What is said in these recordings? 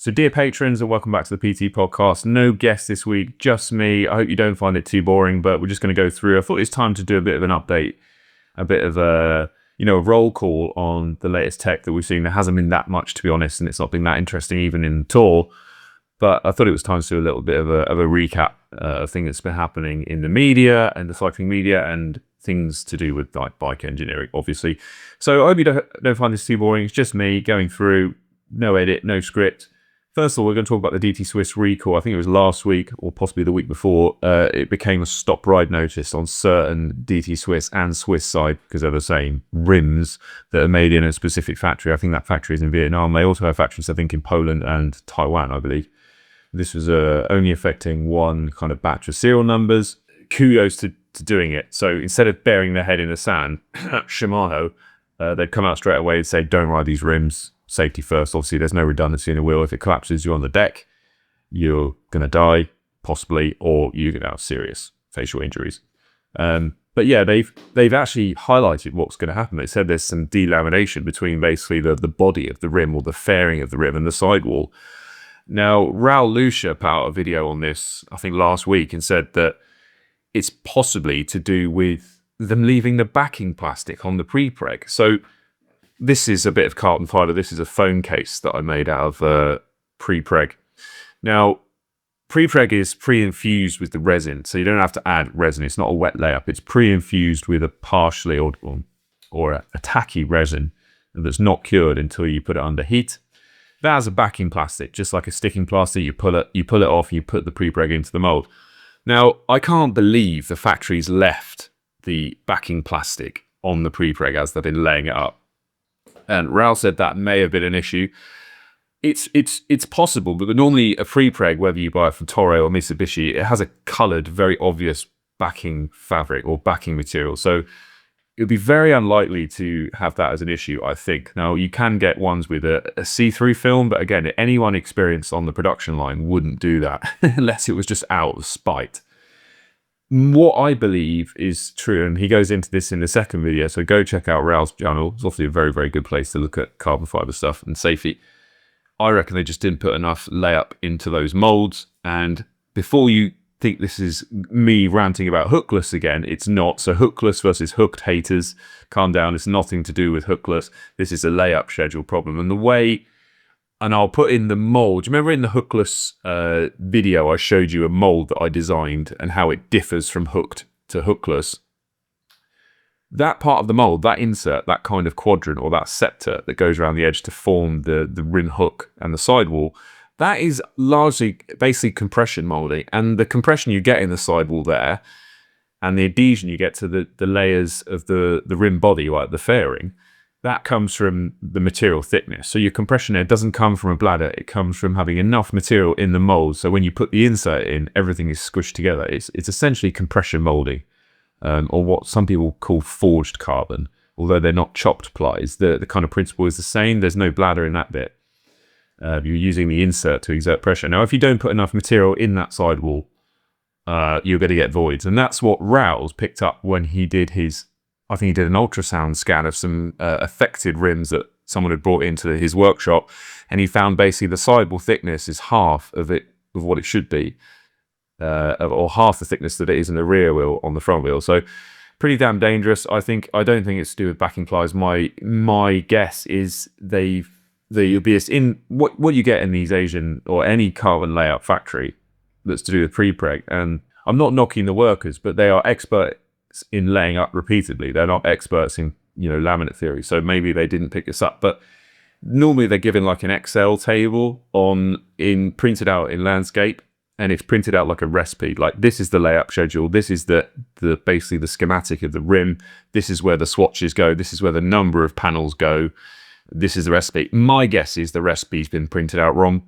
So dear patrons, and welcome back to the PT podcast. No guest this week, just me. I hope you don't find it too boring, but we're just going to go through. I thought it's time to do a bit of an update, a bit of a roll call on the latest tech that we've seen. There hasn't been that much, to be honest, and it's not been that interesting even in the tour. But I thought it was time to do a little bit of a recap of things that's been happening in the media and the cycling media and things to do with like bike engineering, obviously. So I hope you don't find this too boring. It's just me going through, no edit, no script. First of all, we're going to talk about the DT Swiss recall. I think it was last week or possibly the week before. It became a stop ride notice on certain DT Swiss and Swiss side because they're the same rims that are made in a specific factory. I think that factory is in Vietnam. They also have factories, I think, in Poland and Taiwan, I believe. This was only affecting one kind of batch of serial numbers. Kudos to doing it. So instead of burying their head in the sand, Shimano, they'd come out straight away and say, don't ride these rims. Safety first. Obviously, there's no redundancy in the wheel. If it collapses you on the deck, you're going to die, possibly, or you're going to have serious facial injuries. But yeah, they've actually highlighted what's going to happen. They said there's some delamination between basically the body of the rim or the fairing of the rim and the sidewall. Now, Raul Lucia put out a video on this, I think last week, and said that it's possibly to do with them leaving the backing plastic on the pre-preg. So this is a bit of carbon fiber. This is a phone case that I made out of pre-preg. Now, pre-preg is pre-infused with the resin, so you don't have to add resin. It's not a wet layup. It's pre-infused with a partially or a tacky resin that's not cured until you put it under heat. That has a backing plastic, just like a sticking plaster. You pull it off, you put the pre-preg into the mold. Now, I can't believe the factories left the backing plastic on the pre-preg as they've been laying it up. And Raul said that may have been an issue. It's possible, but normally a pre-preg, whether you buy it from Toro or Mitsubishi, it has a coloured, very obvious backing fabric or backing material. So it would be very unlikely to have that as an issue, I think. Now, you can get ones with a see-through film, but again, anyone experienced on the production line wouldn't do that unless it was just out of spite. What I believe is true, and he goes into this in the second video, so go check out Raul's channel. It's obviously a very, very good place to look at carbon fiber stuff and safety. I reckon they just didn't put enough layup into those molds. And before you think this is me ranting about Hookless again, it's not. So Hookless versus hooked haters, calm down. It's nothing to do with Hookless. This is a layup schedule problem. And the way, and I'll put in the mold. Do you remember in the Hookless video, I showed you a mold that I designed and how it differs from hooked to hookless? That part of the mold, that insert, that kind of quadrant or that septa that goes around the edge to form the rim hook and the sidewall, that is largely basically compression molding. And the compression you get in the sidewall there and the adhesion you get to the layers of the rim body, like the fairing, that comes from the material thickness. So your compression air doesn't come from a bladder. It comes from having enough material in the mold. So when you put the insert in, everything is squished together. It's essentially compression molding, or what some people call forged carbon, although they're not chopped plies. The kind of principle is the same. There's no bladder in that bit. You're using the insert to exert pressure. Now, if you don't put enough material in that sidewall, you're going to get voids. And that's what Raul's picked up when he did I think he did an ultrasound scan of some affected rims that someone had brought into his workshop, and he found basically the sidewall thickness is half of what it should be, or half the thickness that it is in the rear wheel on the front wheel. So pretty damn dangerous. I don't think it's to do with backing plies. My guess is the UBS in what you get in these Asian or any carbon layout factory that's to do with pre-preg. And I'm not knocking the workers, but they are experts in laying up repeatedly. They're not experts in laminate theory, so maybe they didn't pick this up. But normally they're given like an Excel table printed out in landscape, and it's printed out like a recipe. Like, this is the layup schedule. This is the basically the schematic of the rim. This is where the swatches go. This is where the number of panels go. This is the recipe. My guess is the recipe's been printed out wrong,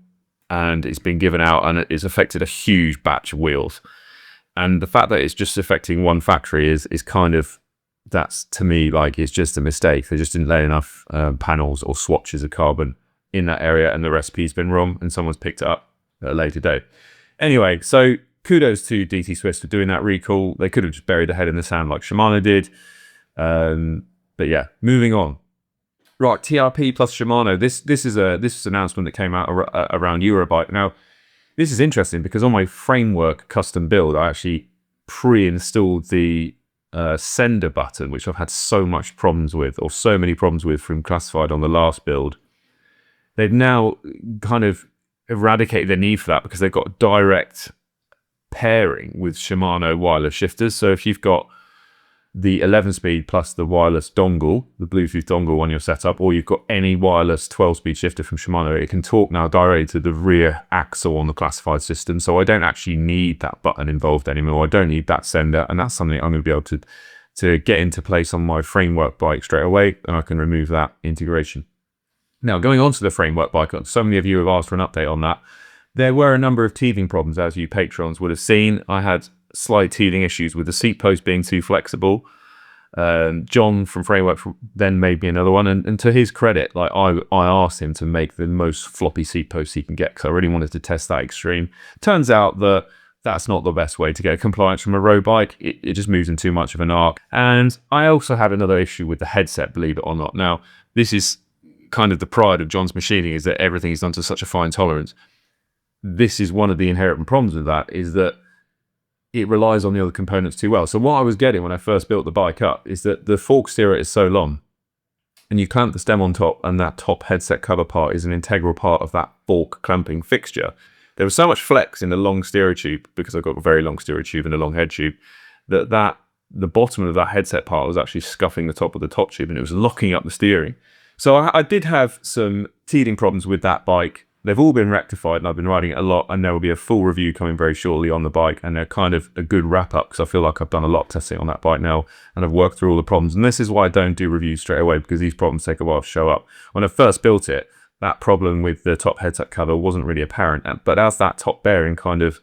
and it's been given out, and it's affected a huge batch of wheels. And the fact that it's just affecting one factory is kind of, that's to me like it's just a mistake. They just didn't lay enough panels or swatches of carbon in that area, and the recipe's been wrong, and someone's picked it up at a later date. Anyway, so kudos to DT Swiss for doing that recall. They could have just buried their head in the sand like Shimano did. But yeah, moving on. Right, TRP plus Shimano. This is an announcement that came out around Eurobike. Now, this is interesting because on my framework custom build, I actually pre-installed the sender button, which I've had so much problems with, or so many problems with from Classified on the last build. They've now kind of eradicated the need for that because they've got direct pairing with Shimano wireless shifters. So if you've got the 11-speed plus the wireless dongle, the Bluetooth dongle on your setup, or you've got any wireless 12-speed shifter from Shimano, it can talk now directly to the rear axle on the Classified system. So I don't actually need that button involved anymore. I don't need that sender, and that's something I'm going to be able to get into place on my framework bike straight away, and I can remove that integration. Now, going on to the framework bike, so many of you have asked for an update on that. There were a number of teething problems, as you patrons would have seen. I had slight teething issues with the seat post being too flexible. John from Framework then made me another one, and to his credit, like I asked him to make the most floppy seat post he can get because I really wanted to test that extreme. Turns out that that's not the best way to get compliance from a road bike. It just moves in too much of an arc. And I also had another issue with the headset, believe it or not. Now, this is kind of the pride of John's machining, is that everything is done to such a fine tolerance. This is one of the inherent problems with that, is that it relies on the other components too well. So what I was getting when I first built the bike up is that the fork steerer is so long, and you clamp the stem on top, and that top headset cover part is an integral part of that fork clamping fixture. There was so much flex in the long steerer tube, because I've got a very long steerer tube and a long head tube, that the bottom of that headset part was actually scuffing the top of the top tube, and it was locking up the steering. So I did have some teething problems with that bike. They've all been rectified, and I've been riding it a lot, and there will be a full review coming very shortly on the bike, and they're kind of a good wrap-up because I feel like I've done a lot of testing on that bike now, and I've worked through all the problems. And this is why I don't do reviews straight away, because these problems take a while to show up. When I first built it, that problem with the top headset cover wasn't really apparent, but as that top bearing kind of,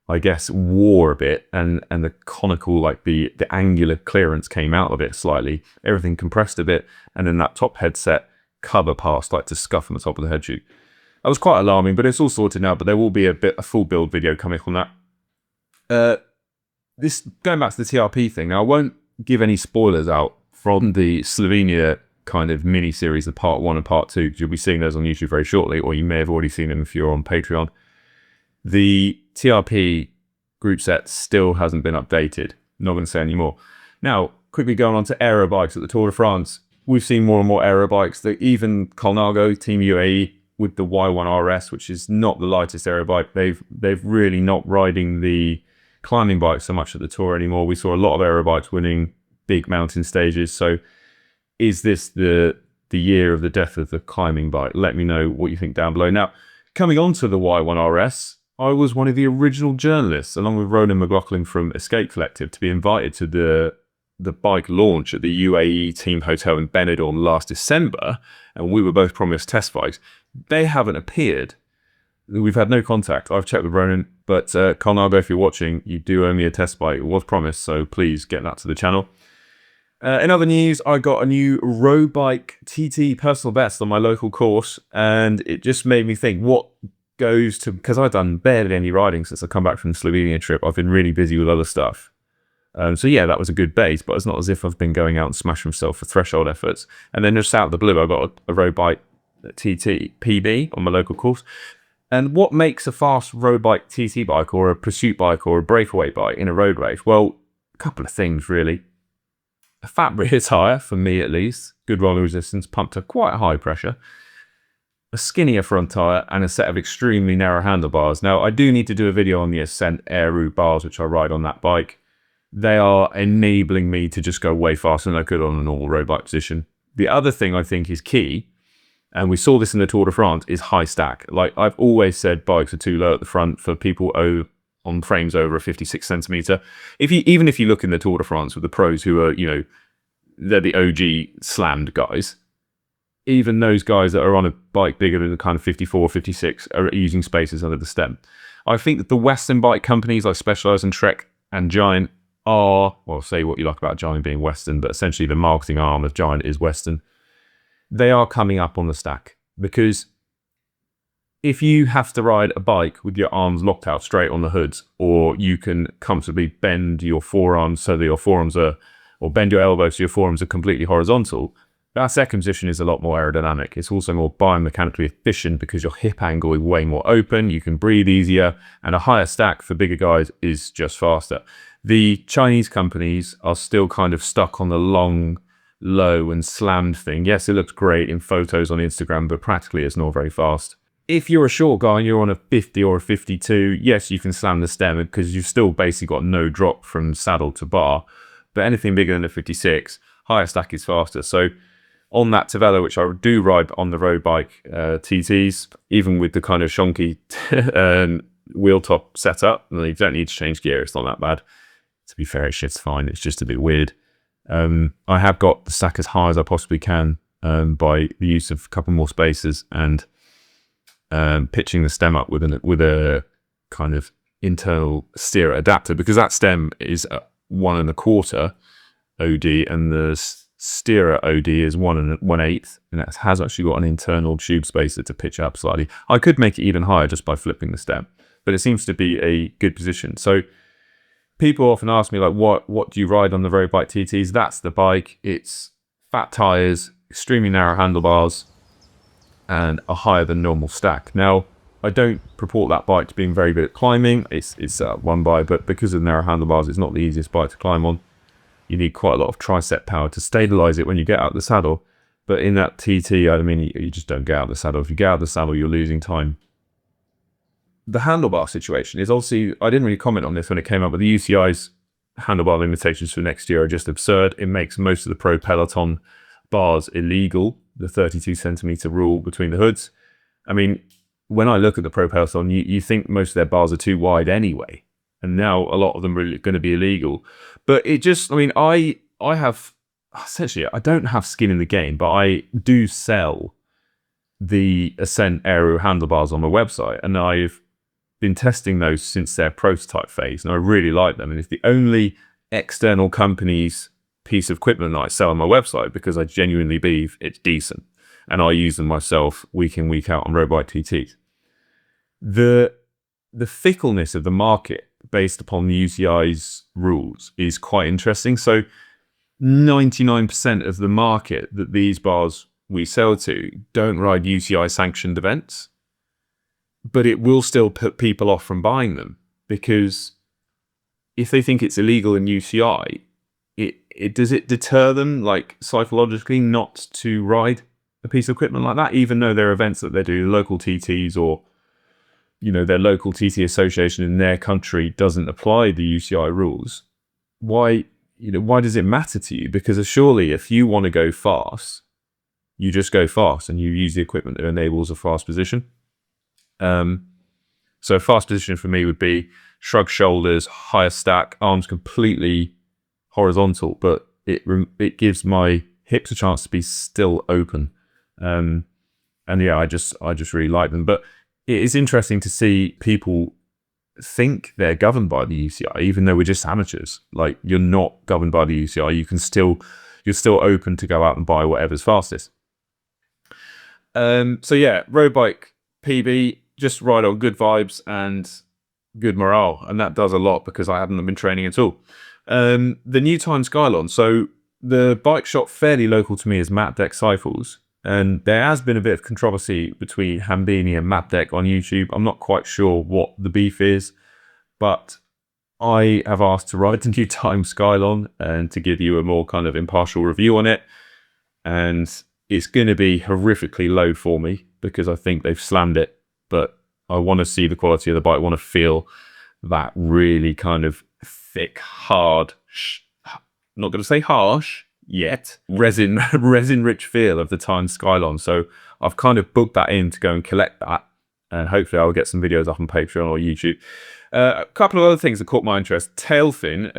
I guess, wore a bit, and the conical, like the angular clearance came out of it slightly, everything compressed a bit, and then that top headset cover part started to scuff on the top of the head tube. That was quite alarming, but it's all sorted now, but there will be a full build video coming on that. This, going back to the TRP thing, now I won't give any spoilers out from the Slovenia kind of mini-series, the part 1 and part 2, because you'll be seeing those on YouTube very shortly, or you may have already seen them if you're on Patreon. The TRP group set still hasn't been updated. Not going to say any more. Now, quickly going on to Aerobikes at the Tour de France. We've seen more and more Aerobikes. Even Colnago, Team UAE, with the Y1 RS, which is not the lightest aerobike, they've really not riding the climbing bike so much at the Tour anymore. We saw a lot of aerobikes winning big mountain stages. So is this the year of the death of the climbing bike? Let me know what you think down below. Now, coming on to the Y1 RS, I was one of the original journalists, along with Ronan McLaughlin from Escape Collective, to be invited to the bike launch at the UAE Team Hotel in Benidorm last December, and we were both promised test bikes. They haven't appeared. We've had no contact. I've checked with Ronan, but Colnago, if you're watching, you do owe me a test bike. It was promised, so please get that to the channel. In other news, I got a new road bike TT personal best on my local course, and it just made me think, what goes to, because I've done barely any riding since I come back from the Slovenia trip. I've been really busy with other stuff. So yeah, that was a good base, but it's not as if I've been going out and smashing myself for threshold efforts. And then just out of the blue, I got a road bike TT PB on my local course. And what makes a fast road bike TT bike, or a pursuit bike, or a breakaway bike in a road race? Well, a couple of things really. A fat rear tyre, for me at least, good rolling resistance, pumped to quite high pressure. A skinnier front tyre, and a set of extremely narrow handlebars. Now, I do need to do a video on the Ascent Aero bars, which I ride on that bike. They are enabling me to just go way faster than I could on a normal road bike position. The other thing I think is key, and we saw this in the Tour de France, is high stack. Like I've always said, bikes are too low at the front for people on frames over a 56 centimeter. Even if you look in the Tour de France with the pros who are, they're the OG slammed guys. Even those guys that are on a bike bigger than the kind of 54, 56 are using spaces under the stem. I think that the Western bike companies like Specialized and Trek and Giant are, well, say what you like about Giant being Western, but essentially the marketing arm of Giant is Western. They are coming up on the stack, because if you have to ride a bike with your arms locked out straight on the hoods, or you can comfortably bend your forearms so that your forearms are, or bend your elbows so your forearms are completely horizontal, That second position is a lot more aerodynamic. It's also more biomechanically efficient because your hip angle is way more open, you can breathe easier, and a higher stack for bigger guys is just faster. The Chinese companies are still kind of stuck on the long, low and slammed thing. Yes, it looks great in photos on Instagram, but practically it's not very fast. If you're a short guy and you're on a 50 or a 52, yes, you can slam the stem because you've still basically got no drop from saddle to bar. But anything bigger than a 56, higher stack is faster. So on that Tavella, which I do ride on the road bike TTs, even with the kind of shonky wheel top setup, you don't need to change gear. It's not that bad. To be fair, it's fine. It's just a bit weird. I have got the stack as high as I possibly can by the use of a couple more spacers and pitching the stem up with a kind of internal steerer adapter, because that stem is 1.25 OD and the steerer OD is 1/8, and it has actually got an internal tube spacer to pitch up slightly. I could make it even higher just by flipping the stem, but it seems to be a good position. So people often ask me, like, what do you ride on the road bike TTs? That's the bike. It's fat tires, extremely narrow handlebars, and a higher than normal stack. Now, I don't purport that bike to being very good at climbing. It's one by, but because of the narrow handlebars, it's not the easiest bike to climb on. You need quite a lot of tricep power to stabilize it when you get out of the saddle. But in that TT, I mean, you just don't get out of the saddle. If you get out of the saddle, you're losing time. The handlebar situation is obviously, I didn't really comment on this when it came up, but the UCI's handlebar limitations for next year are just absurd. It makes most of the pro peloton bars illegal, the 32 centimeter rule between the hoods. I mean, when I look at the pro peloton, you think most of their bars are too wide anyway. And now a lot of them are going to be illegal. But it just, I mean, I have, essentially, I don't have skin in the game, but I do sell the Ascent Aero handlebars on my website. And I've been testing those since their prototype phase, and I really like them. And it's the only external company's piece of equipment that I sell on my website because I genuinely believe it's decent. And I use them myself week in, week out on road bike TTs. The fickleness of the market based upon the UCI's rules is quite interesting. So 99% of the market that these bars we sell to don't ride UCI sanctioned events, but it will still put people off from buying them, because if they think it's illegal in UCI, does it deter them, like, psychologically not to ride a piece of equipment like that, even though there are events that they do, local TTs, or their local TT association in their country doesn't apply the UCI rules? Why does it matter to you? Because surely if you want to go fast, you just go fast and you use the equipment that enables a fast position. So a fast position for me would be shrug shoulders, higher stack, arms completely horizontal, but it gives my hips a chance to be still open. And yeah, I just really like them. But it is interesting to see people think they're governed by the UCI, even though we're just amateurs. Like, you're not governed by the UCI. You're still open to go out and buy whatever's fastest. So yeah, road bike PB, just ride on good vibes and good morale, and that does a lot because I haven't been training at all. The new Time Skylon. So the bike shop fairly local to me is Mapdeck Cycles. And there has been a bit of controversy between Hambini and Mapdeck on YouTube. I'm not quite sure what the beef is, but I have asked to ride the new Time Skylon and to give you a more kind of impartial review on it. And it's going to be horrifically low for me because I think they've slammed it, but I want to see the quality of the bike. I want to feel that really kind of thick, hard, not going to say harsh yet, resin rich feel of the Time Skylon. So I've kind of booked that in to go and collect that, and hopefully I'll get some videos up on Patreon or YouTube. A couple of other things that caught my interest. Tailfin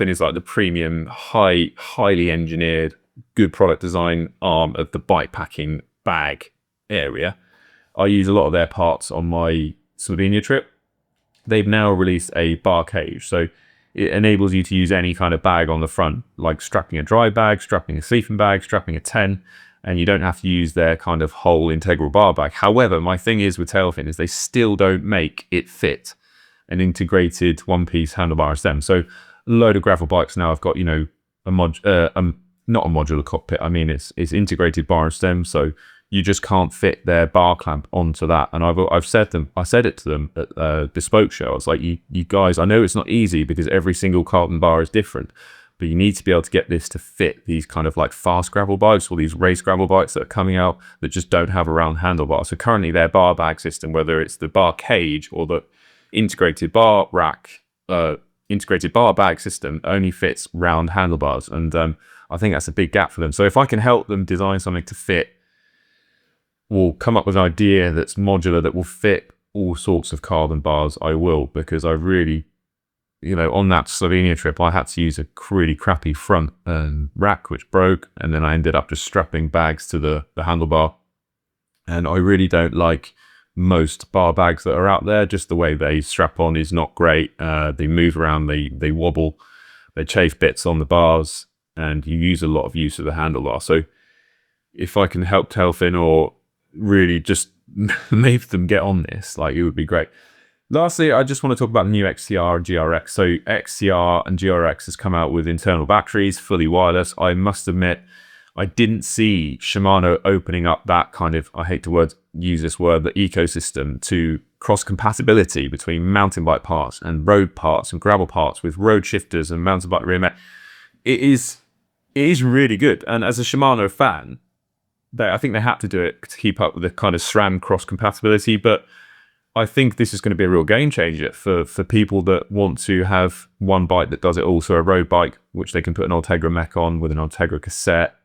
is like the premium, highly engineered, good product design arm of the bike packing bag area. I use a lot of their parts on my Slovenia trip. They've now released a bar cage, so it enables you to use any kind of bag on the front, like strapping a dry bag, strapping a sleeping bag, strapping a 10, and you don't have to use their kind of whole integral bar bag. However, my thing is with Tailfin is they still don't make it fit an integrated one-piece handlebar stem. So a load of gravel bikes now have got, a not a modular cockpit. I mean, it's integrated bar and stem, so you just can't fit their bar clamp onto that. And I said it to them at Bespoke Show. I was like, you guys, I know it's not easy because every single carbon bar is different, but you need to be able to get this to fit these kind of like fast gravel bikes or these race gravel bikes that are coming out that just don't have a round handlebar. So currently their bar bag system, whether it's the bar cage or the integrated bar rack, integrated bar bag system, only fits round handlebars. And I think that's a big gap for them. So if I can help them design something to fit, or come up with an idea that's modular that will fit all sorts of carbon bars, I will, because I really, on that Slovenia trip, I had to use a really crappy front rack, which broke, and then I ended up just strapping bags to the handlebar. And I really don't like most bar bags that are out there. Just the way they strap on is not great. They move around, they wobble, they chafe bits on the bars, and you use a lot of use of the handlebar. So if I can help Tailfin or really just make them get on this, like, it would be great. Lastly, I just want to talk about the new XTR and GRX. So XTR and GRX has come out with internal batteries, fully wireless. I must admit, I didn't see Shimano opening up that kind of, I hate to use this word, the ecosystem to cross-compatibility between mountain bike parts and road parts and gravel parts with road shifters and mountain bike rear mech. It is really good. And as a Shimano fan, I think they had to do it to keep up with the kind of SRAM cross-compatibility, but I think this is going to be a real game changer for people that want to have one bike that does it all. So a road bike, which they can put an Ultegra mech on with an Ultegra cassette,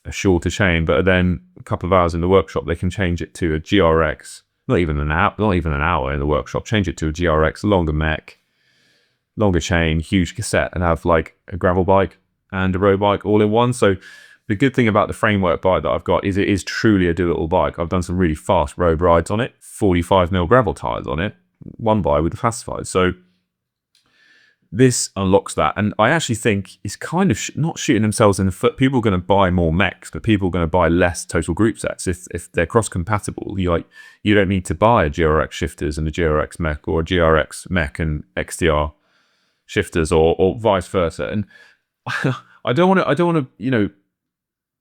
a shorter chain, but then a couple of hours in the workshop, they can change it to a GRX, not even an hour in the workshop, change it to a GRX, longer mech, longer chain, huge cassette, and have like a gravel bike and a road bike all in one. So the good thing about the framework bike that I've got is it is truly a do-it-all bike. I've done some really fast road rides on it, 45mm gravel tires on it, one by with the classifieds. So this unlocks that. And I actually think it's kind of not shooting themselves in the foot. People are going to buy more mechs, but people are going to buy less total group sets. If they're cross-compatible, you don't need to buy a GRX shifters and a GRX mech, or a GRX mech and XTR shifters, or vice versa. And I don't want to,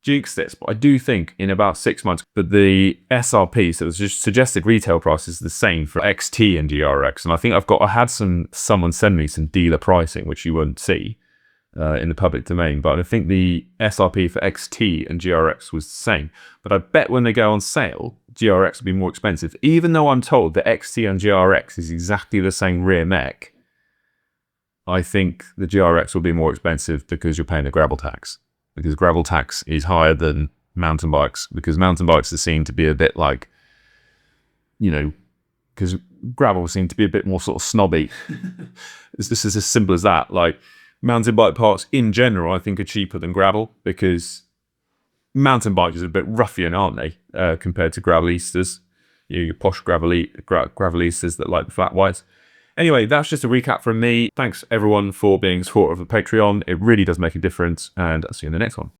jinx this, but I do think in about 6 months that the SRP, so the suggested retail price, is the same for XT and GRX. And I think I had someone send me some dealer pricing, which you won't see in the public domain, but I think the SRP for XT and GRX was the same. But I bet when they go on sale, GRX will be more expensive, even though I'm told that XT and GRX is exactly the same rear mech. I think the GRX will be more expensive because you're paying the gravel tax. Because gravel tax is higher than mountain bikes, because mountain bikes are seen to be a bit like, because gravel seem to be a bit more sort of snobby. This is as simple as that. Like, mountain bike parts in general, I think, are cheaper than gravel, because mountain bikes are a bit ruffian, aren't they, compared to gravelistas, your posh gravelistas that like the flat whites. Anyway, that's just a recap from me. Thanks everyone for being a supporter of the Patreon. It really does make a difference, and I'll see you in the next one.